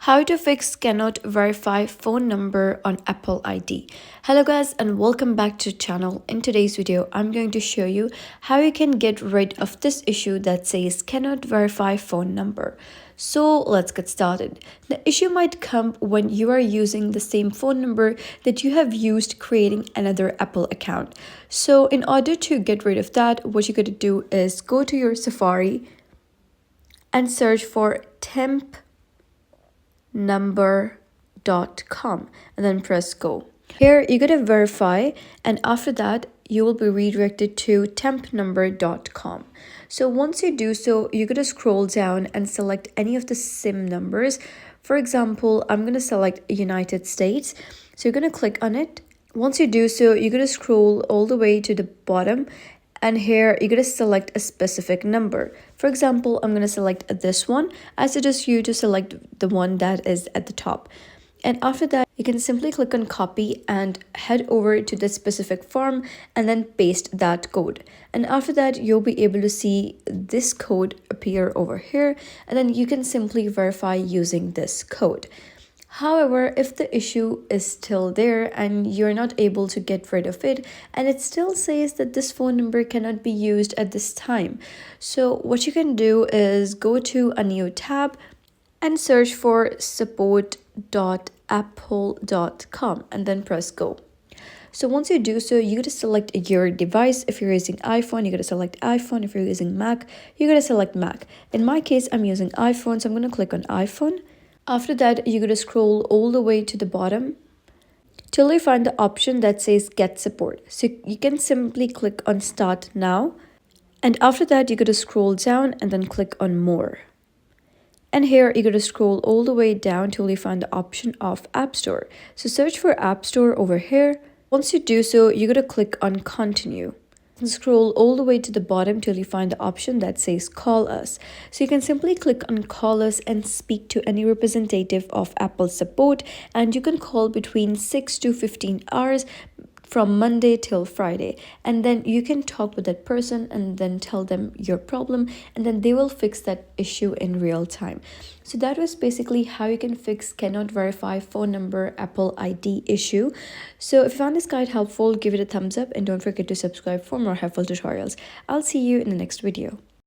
How to fix cannot verify phone number on Apple ID. Hello guys and welcome back to the channel. In today's video, I'm going to show you how you can get rid of this issue that says cannot verify phone number. So let's get started. The issue might come when you are using the same phone number that you have used creating another Apple account. So in order to get rid of that, what you're going to do is go to your Safari and search for temp number.com and then press go. Here you're going to verify, and after that you will be redirected to tempnumber.com. So once you do so, you're going to scroll down and select any of the SIM numbers. For example, I'm going to select United States. So you're going to click on it. Once you do so, you're going to scroll all the way to the bottom, and here you're going to select a specific number. For example, I'm going to select this one. I suggest you to select the one that is at the top. And after that, you can simply click on copy and head over to the specific form and then paste that code. And after that, you'll be able to see this code appear over here, and then you can simply verify using this code. However, if the issue is still there and you're not able to get rid of it, and it still says that this phone number cannot be used at this time, so what you can do is go to a new tab and search for support.apple.com and then press go. So once you do so, you got to select your device. If you're using iPhone, you got to select iPhone. If you're using Mac, you got to select Mac. In my case, I'm using iPhone, so I'm going to click on iPhone. After that, you're going to scroll all the way to the bottom till you find the option that says get support. So you can simply click on start now. And after that, you're going to scroll down and then click on more. And here you're going to scroll all the way down till you find the option of App Store. So search for App Store over here. Once you do so, you're going to click on continue. And scroll all the way to the bottom till you find the option that says call us. So you can simply click on call us and speak to any representative of Apple support, and you can call between 6 to 15 hours from Monday till Friday, and then you can talk with that person and then tell them your problem, and then they will fix that issue in real time. So that was basically how you can fix cannot verify phone number Apple ID issue. So if you found this guide helpful, give it a thumbs up and don't forget to subscribe for more helpful tutorials. I'll see you in the next video.